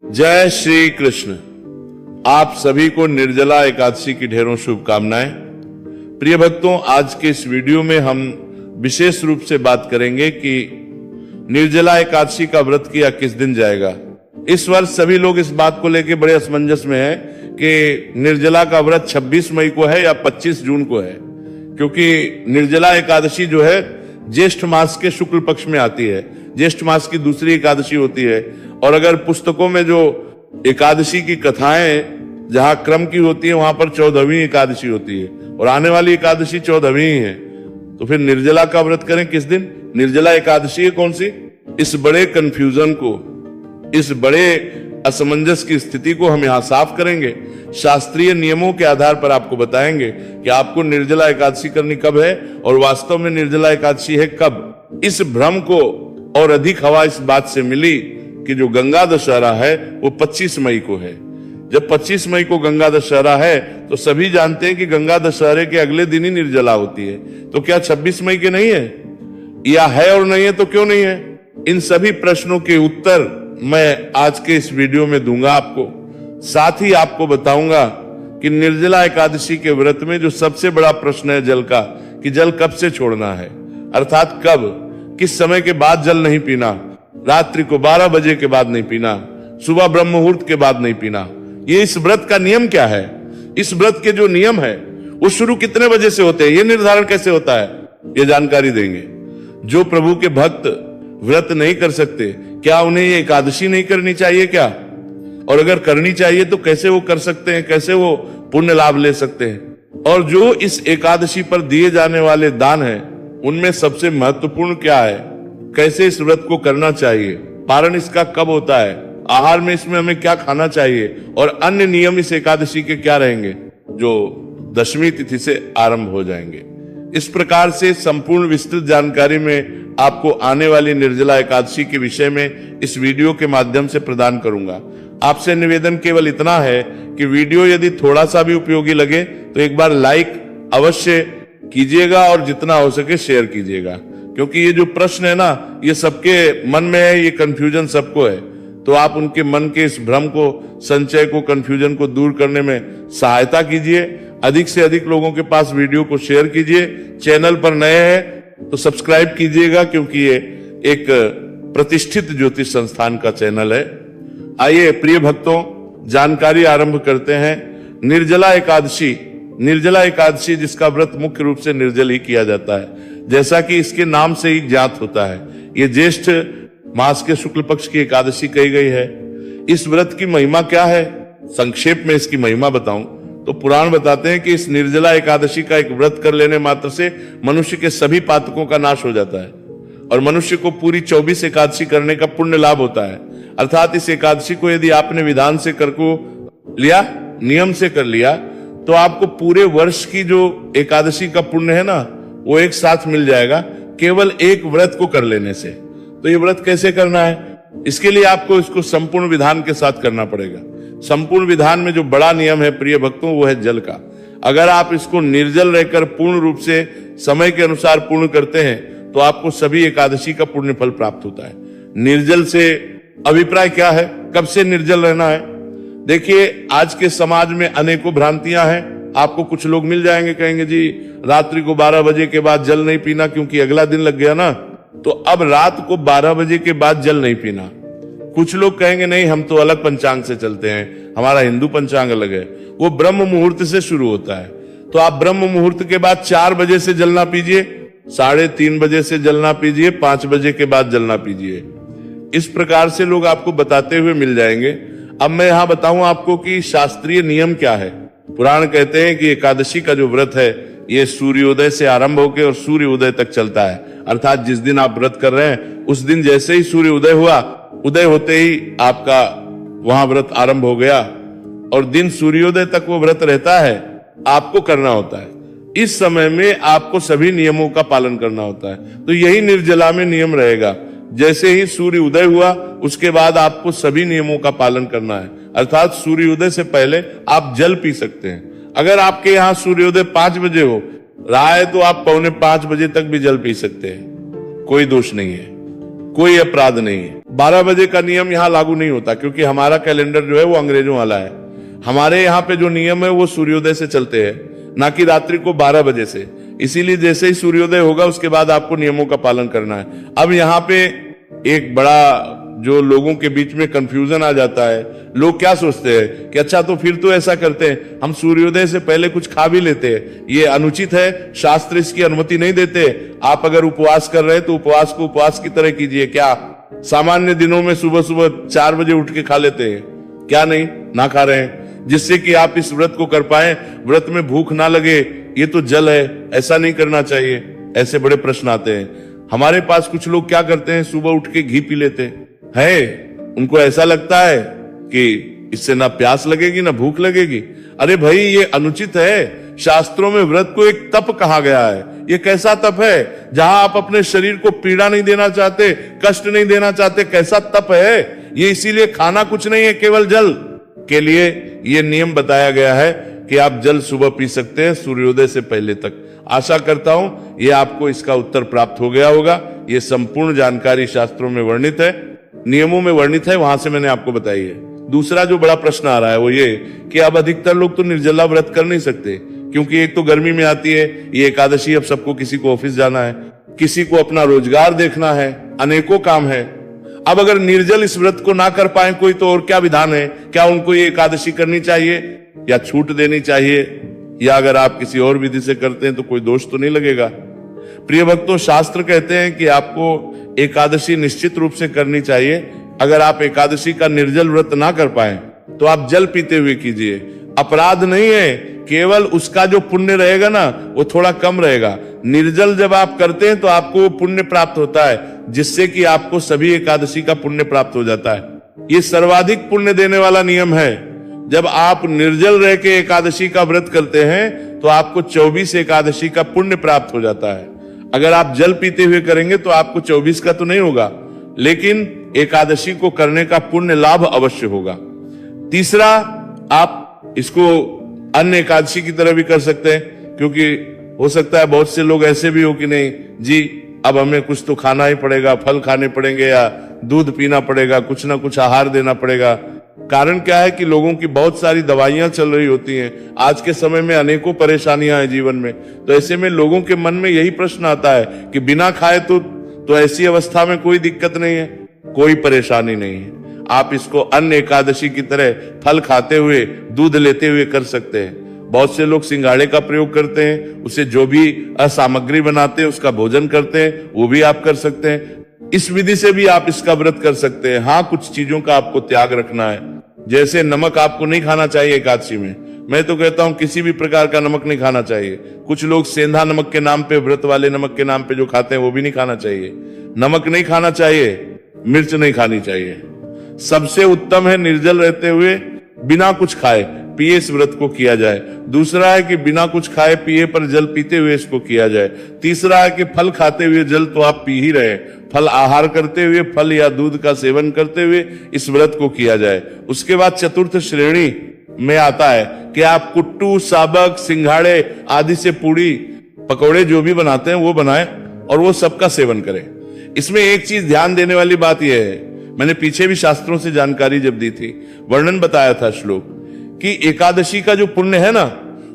जय श्री कृष्ण। आप सभी को निर्जला एकादशी की ढेरों शुभकामनाएं। प्रिय भक्तों, आज के इस वीडियो में हम विशेष रूप से बात करेंगे कि निर्जला एकादशी का व्रत किया किस दिन जाएगा। इस वर्ष सभी लोग इस बात को लेकर बड़े असमंजस में हैं कि निर्जला का व्रत 26 मई को है या 25 जून को है, क्योंकि निर्जला एकादशी जो है ज्येष्ठ मास के शुक्ल पक्ष में आती है। ज्येष्ठ मास की दूसरी एकादशी होती है। और अगर पुस्तकों में जो एकादशी की कथाएं जहां क्रम की होती है वहां पर 14वीं एकादशी होती है और आने वाली एकादशी 14वीं ही है, तो फिर निर्जला का व्रत करें किस दिन? निर्जला एकादशी है कौन सी? इस बड़े कंफ्यूजन को, इस बड़े असमंजस की स्थिति को हम यहां साफ करेंगे। शास्त्रीय नियमों के आधार पर आपको बताएंगे कि आपको निर्जला एकादशी करनी कब है और वास्तव में निर्जला एकादशी है कब। इस भ्रम को और अधिक हवा इस बात से मिली कि जो गंगा दशहरा है वो 25 मई को है। जब 25 मई को गंगा दशहरा है तो सभी जानते हैं कि गंगा दशहरे के अगले दिन ही निर्जला होती है। तो क्या 26 मई के नहीं है, या है और नहीं है तो क्यों नहीं है? इन सभी प्रश्नों के उत्तर मैं आज के इस वीडियो में दूंगा आपको। साथ ही आपको बताऊंगा कि निर्जला एकादशी के व्रत में जो सबसे बड़ा प्रश्न है जल का, कि जल कब से छोड़ना है, अर्थात कब, किस समय के बाद जल नहीं पीना। रात्रि को 12 बजे के बाद नहीं पीना, सुबह ब्रह्म मुहूर्त के बाद नहीं पीना। ये इस व्रत का नियम क्या है? इस व्रत के जो नियम है वो शुरू कितने बजे से होते हैं, ये निर्धारण कैसे होता है, ये जानकारी देंगे। जो प्रभु के भक्त व्रत नहीं कर सकते, क्या उन्हें ये एकादशी नहीं करनी चाहिए क्या? और अगर करनी चाहिए तो कैसे वो कर सकते हैं, कैसे वो पुण्य लाभ ले सकते हैं? और जो इस एकादशी पर दिए जाने वाले दान हैं उनमें सबसे महत्वपूर्ण क्या है, कैसे इस व्रत को करना चाहिए, पारण इसका कब होता है, आहार में इसमें हमें क्या खाना चाहिए, और अन्य नियम इस एकादशी के क्या रहेंगे जो दशमी तिथि से आरंभ हो जाएंगे। इस प्रकार से संपूर्ण विस्तृत जानकारी में आपको आने वाली निर्जला एकादशी के विषय में इस वीडियो के माध्यम से प्रदान करूंगा। आपसे निवेदन केवल इतना है कि वीडियो यदि थोड़ा सा भी उपयोगी लगे तो एक बार लाइक अवश्य कीजिएगा और जितना हो सके शेयर कीजिएगा, क्योंकि ये जो प्रश्न है ना ये सबके मन में है, ये कंफ्यूजन सबको है। तो आप उनके मन के इस भ्रम को, संचय को, कंफ्यूजन को दूर करने में सहायता कीजिए। अधिक से अधिक लोगों के पास वीडियो को शेयर कीजिए। चैनल पर नए हैं तो सब्सक्राइब कीजिएगा, क्योंकि ये एक प्रतिष्ठित ज्योतिष संस्थान का चैनल है। आइए प्रिय भक्तों, जानकारी आरंभ करते हैं। निर्जला एकादशी, निर्जला एकादशी जिसका व्रत मुख्य रूप से निर्जल ही किया जाता है, जैसा कि इसके नाम से ही ज्ञात होता है। ये ज्येष्ठ मास के शुक्ल पक्ष की एकादशी कही गई है। इस व्रत की महिमा क्या है? संक्षेप में इसकी महिमा बताऊं तो पुराण बताते हैं कि इस निर्जला एकादशी का एक व्रत कर लेने मात्र से मनुष्य के सभी पातकों का नाश हो जाता है और मनुष्य को पूरी 24 एकादशी करने का पुण्य लाभ होता है। अर्थात इस एकादशी को यदि आपने विधान से कर को लिया, नियम से कर लिया, तो आपको पूरे वर्ष की जो एकादशी का पुण्य है ना वो एक साथ मिल जाएगा, केवल एक व्रत को कर लेने से। तो ये व्रत कैसे करना है? इसके लिए आपको इसको संपूर्ण विधान के साथ करना पड़ेगा। संपूर्ण विधान में जो बड़ा नियम है प्रिय भक्तों वो है जल का। अगर आप इसको निर्जल रहकर पूर्ण रूप से समय के अनुसार पूर्ण करते हैं तो आपको सभी एकादशी का पुण्य फल प्राप्त होता है। निर्जल से अभिप्राय क्या है, कब से निर्जल रहना है? देखिए, आज के समाज में अनेकों भ्रांतियां हैं। आपको कुछ लोग मिल जाएंगे, कहेंगे जी रात्रि को 12 बजे के बाद जल नहीं पीना क्योंकि अगला दिन लग गया ना, तो अब रात को 12 बजे के बाद जल नहीं पीना। कुछ लोग कहेंगे नहीं, हम तो अलग पंचांग से चलते हैं, हमारा हिंदू पंचांग अलग है, वो ब्रह्म मुहूर्त से शुरू होता है। तो आप ब्रह्म मुहूर्त के बाद 4 बजे से जल ना पीजिए, 3:30 बजे से जल ना पीजिए, 5 बजे के बाद जल ना पीजिए। इस प्रकार से लोग आपको बताते हुए मिल जाएंगे। अब मैं यहां बताऊं आपको कि शास्त्रीय नियम क्या है। पुराण कहते हैं कि एकादशी का जो व्रत है ये सूर्योदय से आरंभ होकर और सूर्य उदय तक चलता है। अर्थात जिस दिन आप व्रत कर रहे हैं उस दिन जैसे ही सूर्य उदय हुआ, उदय होते ही आपका वहां व्रत आरंभ हो गया और दिन सूर्योदय तक वो व्रत रहता है, आपको करना होता है। इस समय में आपको सभी नियमों का पालन करना होता है। तो यही निर्जला में नियम रहेगा। जैसे ही सूर्य उदय हुआ उसके बाद आपको सभी नियमों का पालन करना है। अर्थात सूर्योदय से पहले आप जल पी सकते हैं। अगर आपके यहाँ सूर्योदय 5 बजे हो रहा है तो आप 4:45 बजे तक भी जल पी सकते हैं, कोई दोष नहीं है। कोई अपराध नहीं है। 12 बजे का नियम यहाँ लागू नहीं होता, क्योंकि हमारा कैलेंडर जो है वो अंग्रेजों वाला है। हमारे यहाँ पे जो नियम है वो सूर्योदय से चलते हैं, ना कि रात्रि को 12 बजे से। इसीलिए जैसे ही सूर्योदय होगा उसके बाद आपको नियमों का पालन करना है। अब यहाँ पे एक बड़ा जो लोगों के बीच में कंफ्यूजन आ जाता है, लोग क्या सोचते हैं कि अच्छा तो फिर तो ऐसा करते हैं, हम सूर्योदय से पहले कुछ खा भी लेते हैं, ये अनुचित है, शास्त्र इसकी अनुमति नहीं देते। आप अगर उपवास कर रहे हैं तो उपवास को उपवास की तरह कीजिए। क्या सामान्य दिनों में सुबह सुबह 4 बजे उठ के खा लेते हैं? क्या नहीं, ना खा रहे हैं, जिससे कि आप इस व्रत को कर पाए, व्रत में भूख ना लगे। ये तो जल है, ऐसा नहीं करना चाहिए। ऐसे बड़े प्रश्न आते हैं। हमारे पास कुछ लोग क्या करते हैं, सुबह उठ के घी पी लेते हैं। उनको ऐसा लगता है कि इससे ना प्यास लगेगी ना भूख लगेगी। अरे भाई, ये अनुचित है। शास्त्रों में व्रत को एक तप कहा गया है। ये कैसा तप है जहां आप अपने शरीर को पीड़ा नहीं देना चाहते, कष्ट नहीं देना चाहते? कैसा तप है ये? इसीलिए खाना कुछ नहीं है, केवल जल के लिए ये नियम बताया गया है कि आप जल सुबह पी सकते हैं सूर्योदय से पहले तक। आशा करता हूं ये आपको इसका उत्तर प्राप्त हो गया होगा। ये संपूर्ण जानकारी शास्त्रों में वर्णित है, नियमों में वर्णित है, वहां से मैंने आपको बताई है। दूसरा जो बड़ा प्रश्न आ रहा है वो ये कि अब अधिकतर लोग तो निर्जला व्रत कर नहीं सकते, क्योंकि एक तो गर्मी में आती है ये एकादशी। अब सबको, किसी को ऑफिस जाना है, किसी को अपना रोजगार देखना है, अनेकों काम है। अब अगर निर्जल इस व्रत को ना कर पाए कोई, तो और क्या विधान है? क्या उनको ये एकादशी करनी चाहिए या छूट देनी चाहिए, या अगर आप किसी और विधि से करते हैं तो कोई दोष तो नहीं लगेगा? प्रिय भक्तों, शास्त्र कहते हैं कि आपको एकादशी निश्चित रूप से करनी चाहिए। अगर आप एकादशी का निर्जल व्रत ना कर पाए तो आप जल पीते हुए कीजिए। अपराध नहीं है, केवल उसका जो पुण्य रहेगा ना वो थोड़ा कम रहेगा। निर्जल जब आप करते हैं तो आपको वो पुण्य प्राप्त होता है, जिससे कि आपको सभी एकादशी का पुण्य प्राप्त हो जाता है। ये सर्वाधिक पुण्य देने वाला नियम है। जब आप निर्जल रह के एकादशी का व्रत करते हैं तो आपको 24 एकादशी का पुण्य प्राप्त हो जाता है। अगर आप जल पीते हुए करेंगे तो आपको 24 का तो नहीं होगा, लेकिन एकादशी को करने का पुण्य लाभ अवश्य होगा। तीसरा, आप इसको अन्य एकादशी की तरह भी कर सकते हैं, क्योंकि हो सकता है बहुत से लोग ऐसे भी हो कि नहीं जी, अब हमें कुछ तो खाना ही पड़ेगा, फल खाने पड़ेंगे या दूध पीना पड़ेगा, कुछ ना कुछ आहार देना पड़ेगा। कारण क्या है कि लोगों की बहुत सारी दवाइयां चल रही होती हैं। आज के समय में अनेकों परेशानियां हैं जीवन में, तो ऐसे में लोगों के मन में यही प्रश्न आता है कि बिना खाए तो ऐसी अवस्था में कोई दिक्कत नहीं है, कोई परेशानी नहीं है। आप इसको अन्य एकादशी की तरह फल खाते हुए, दूध लेते हुए कर सकते हैं। बहुत से लोग सिंघाड़े का प्रयोग करते हैं, उसे जो भी सामग्री बनाते हैं उसका भोजन करते हैं, वो भी आप कर सकते हैं। इस विधि से भी आप इसका व्रत कर सकते हैं। हाँ, कुछ चीजों का आपको त्याग रखना है, जैसे नमक आपको नहीं खाना चाहिए एकादशी में। मैं तो कहता हूं किसी भी प्रकार का नमक नहीं खाना चाहिए। कुछ लोग सेंधा नमक के नाम पे, व्रत वाले नमक के नाम पे जो खाते हैं वो भी नहीं खाना चाहिए। नमक नहीं खाना चाहिए, मिर्च नहीं खानी चाहिए। सबसे उत्तम है निर्जल रहते हुए बिना कुछ खाए पिए इस व्रत को किया जाए। दूसरा है कि बिना कुछ खाए पिए पर जल पीते हुए इसको किया जाए। तीसरा है कि फल खाते हुए जल तो आप पी ही रहे, फल आहार करते हुए, फल या दूध का सेवन करते हुए इस व्रत को किया जाए। उसके बाद चतुर्थ श्रेणी में आता है कि आप कुट्टू, साबक, सिंघाड़े आदि से पूड़ी पकौड़े जो भी बनाते हैं वो बनाएं और वो सबका सेवन करें। इसमें एक चीज ध्यान देने वाली बात यह है, मैंने पीछे भी शास्त्रों से जानकारी जब दी थी, वर्णन बताया था श्लोक, कि एकादशी का जो पुण्य है ना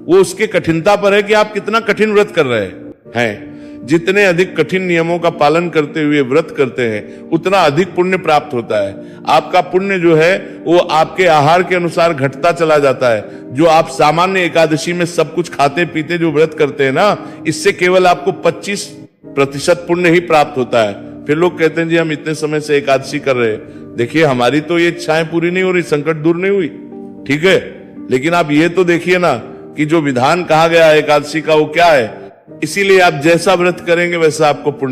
वो उसके कठिनता पर है कि आप कितना कठिन व्रत कर रहे हैं। जितने अधिक कठिन नियमों का पालन करते हुए व्रत करते हैं उतना अधिक पुण्य प्राप्त होता है। आपका पुण्य जो है वो आपके आहार के अनुसार घटता चला जाता है। जो आप सामान्य एकादशी में सब कुछ खाते पीते जो व्रत करते हैं ना, इससे केवल आपको 25% पुण्य ही प्राप्त होता है। फिर लोग कहते हैं जी हम इतने समय से एकादशी कर रहे हैं। देखिए, हमारी तो ये इच्छाएं पूरी नहीं हो रही, संकट दूर नहीं हुई, ठीक है, लेकिन आप ये तो देखिए ना कि जो विधान कहा गया है एकादशी का वो क्या है। इसीलिए आप जैसा व्रत करेंगे वैसा आपको पुण्य